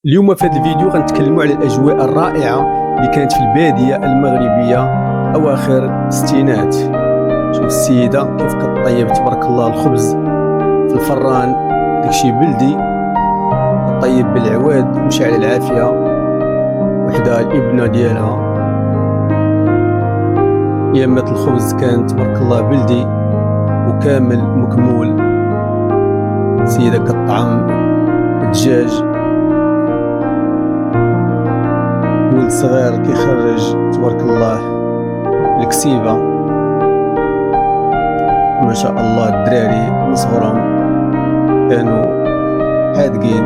اليوم في هذا الفيديو غنتكلموا على الاجواء الرائعه اللي كانت في الباديه المغربيه اواخر الستينات. شوف السيده كيف كطيب تبارك الله الخبز في الفران، داكشي بلدي طيب بالعواد ومشى على العافيه، وحده الابنه ديالها يامات الخبز كان تبارك الله بلدي وكامل مكمول. السيده كطعم الدجاج، ولد صغير كيخرج تبارك الله الكسيبه، ما شاء الله الدراري من صغرهم كانوا حادقين.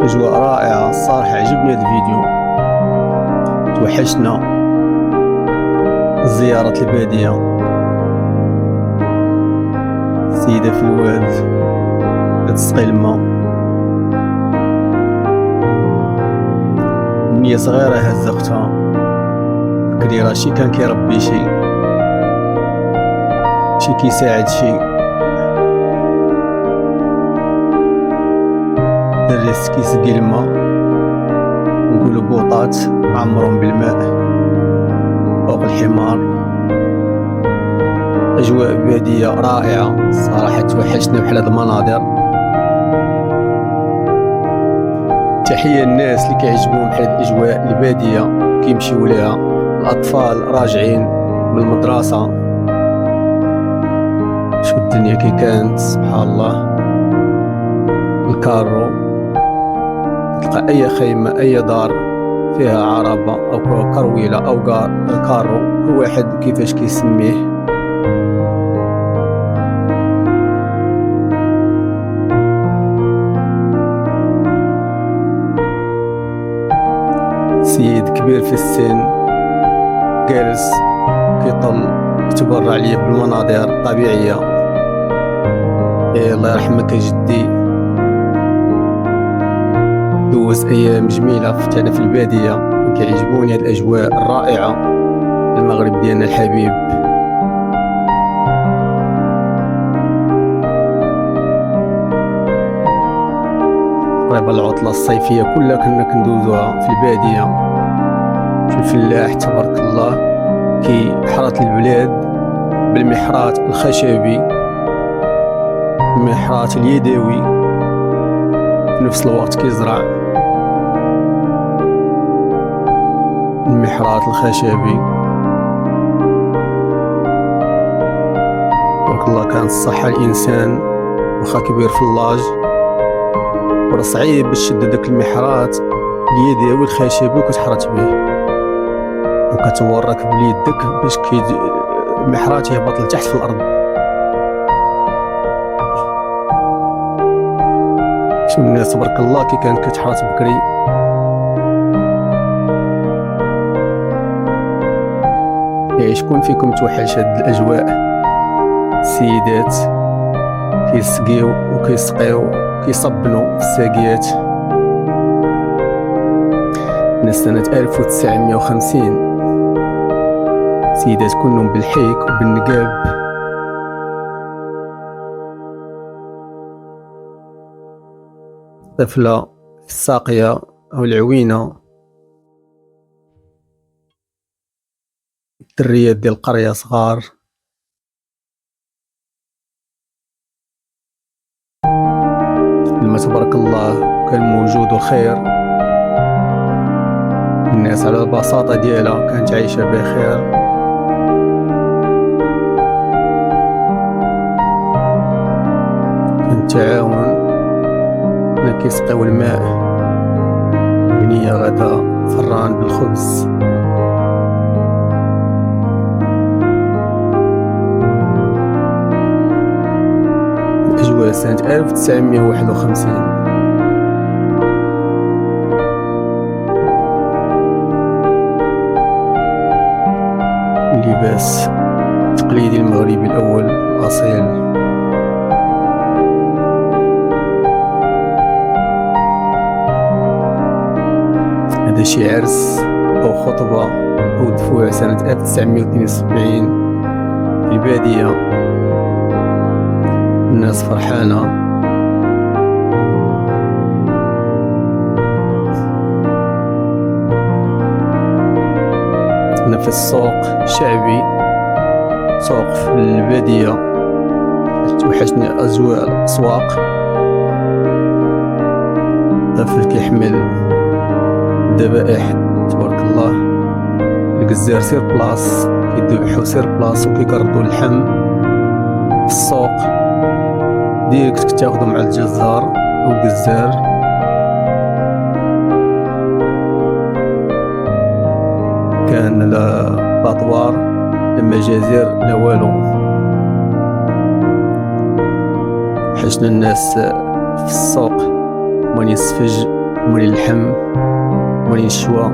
اجواء رائعه الصراحه، عجبني هذا الفيديو، توحشنا زياره الباديه. السيده في الواد كتسقي الماء، بنيه صغيره هزه اختها كبيره، شي كان كيربي شي كيساعد شي دريس كيسقي الماء، نقولوا بوطات عمرهم بالماء فوق الحمار. اجواء باديه رائعه الصراحه، توحشنا بحال هاد المناظر. تحيه للناس اللي كيعجبهم بحال هاد الاجواء الباديه كيمشيو ليها، الاطفال راجعين من المدرسه. شوف الدنيا كي كانت سبحان الله. الكارو تلقى اي خيمه اي دار فيها عربه او كرويله او كارو، كل واحد كيفاش كيسميه. سيد كبير في السن جالس كيطل يتبرع ليه بالمناظر الطبيعيه. الله يرحمك يا جدي، دوز ايام جميله فتانا في الباديه. كيعجبوني هاد الاجواء الرائعه في المغرب ديالنا الحبيب. قريبه العطله الصيفيه كلها كنا كندوزوها في الباديه. شوف الفلاح تبارك الله كيحرث البلاد بالمحراث الخشبي، المحراث اليدوي، في نفس الوقت كيزرع المحراث الخشبي. تبارك الله كانت الصحة الإنسان واخا كبير في اللاج، وراه صعيب باش تشد داك المحراث اليدوي الخشبي وكتحرث به، وكتورك بيدك باش المحراث يهبط لتحت في الأرض. شوف الناس تبارك الله كي كانت كتحرث بكري. يعني شكون فيكم توحش هاد الاجواء؟ السيدات كيسقيو وكيسقيو كيصبنوا في الساقيات من سنة 1950، سيدات كلهم بالحيك وبالنقاب. طفلة في الساقية أو العوينة، الدريات ديال القرية صغار. الماء تبارك الله كان موجود وخير، الناس على البساطة ديالها كانت عايشة بخير. كان تعاون، كنا كيسقيو الماء، بنية غدا فران بالخبز. الأجواء سنة 1951. اللباس التقليدي المغربي الأول الأصيل. هذا شي عرس أو خطبة أو دفوع سنة 1972 في البادية. الناس فرحانة، في السوق شعبي، سوق في البادية، توحشني أجواء الأسواق. طفل كيحمل ذبائح تبارك الله، الجزار سير بلاص كيذبحو سير بلاص وكيقردو اللحم في السوق ديريكت كتاخدو مع الجزار أو الجزار. كان لا باطوار لا مجازر لا والو. حشنا الناس في السوق، ماني السفج ماني اللحم ماني الشوا.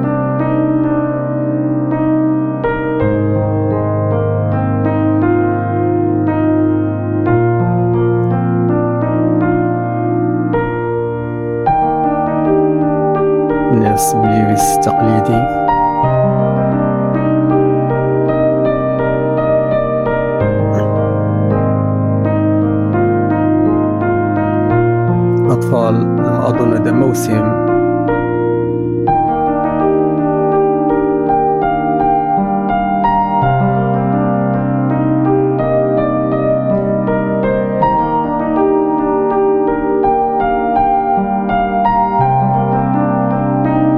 الناس بلبس التقليدي، أطفال. أنا أظن هذا موسم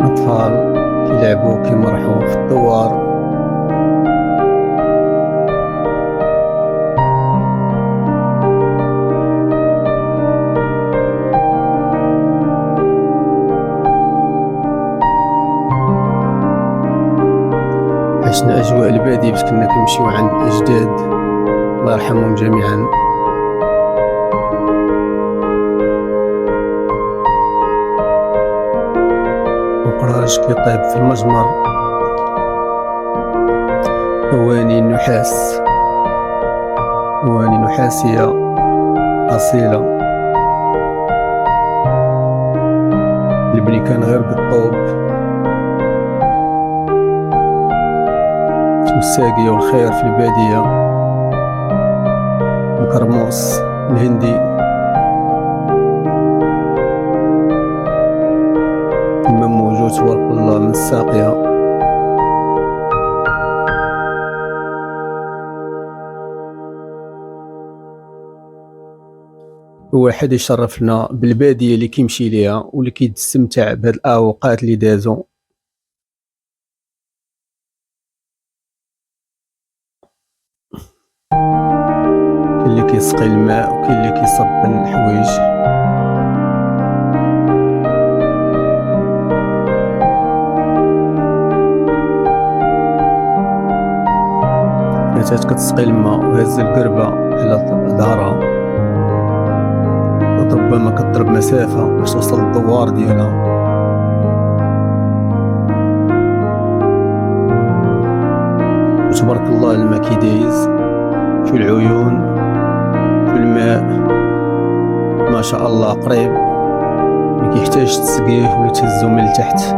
أطفال كيلعبوا كيمرحوا في الدوار. عشنا أجواء البادية باش كنا كنمشيو عند الأجداد الله يرحمهم جميعا. وقراج كيطيب في المجمر، أواني النحاس، أواني نحاسية أصيلة. البني كان غير بالطوب، الساقية والخير في البادية، الكرموس الهندي، الماء موجود تبارك الله من الساقية. واحد يشرفنا بالبادية اللي كيمشي ليها واللي كيستمتع بهاد الأوقات اللي دازو. كاين اللي كيسقي الماء وكاين اللي كيصبن الحوايج. فتاة كتسقي الماء وهز القربة على ظهرها، ربما كتضرب مسافة باش توصل للدوار ديالها. وتبارك الله الماء كيدايز في العيون في الماء، ما شاء الله قريب، ما كيحتاج تسقيه ولا تهزو من التحت.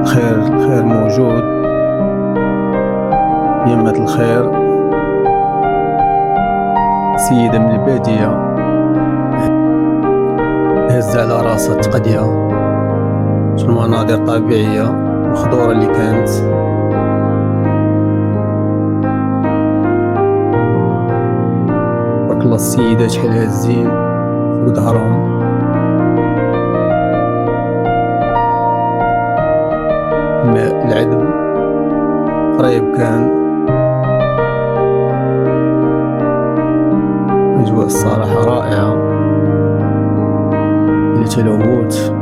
الخير موجود، يمة الخير. سيدة من البادية هز على راسها تقديها في المناظر طبيعية والخضورة اللي كانت. تبارك الله السيدات شحال هازين فوق ظهرهم. ماء العذب قريب كان. أجواء الصراحة رائعة، التلوث،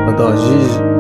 الضجيج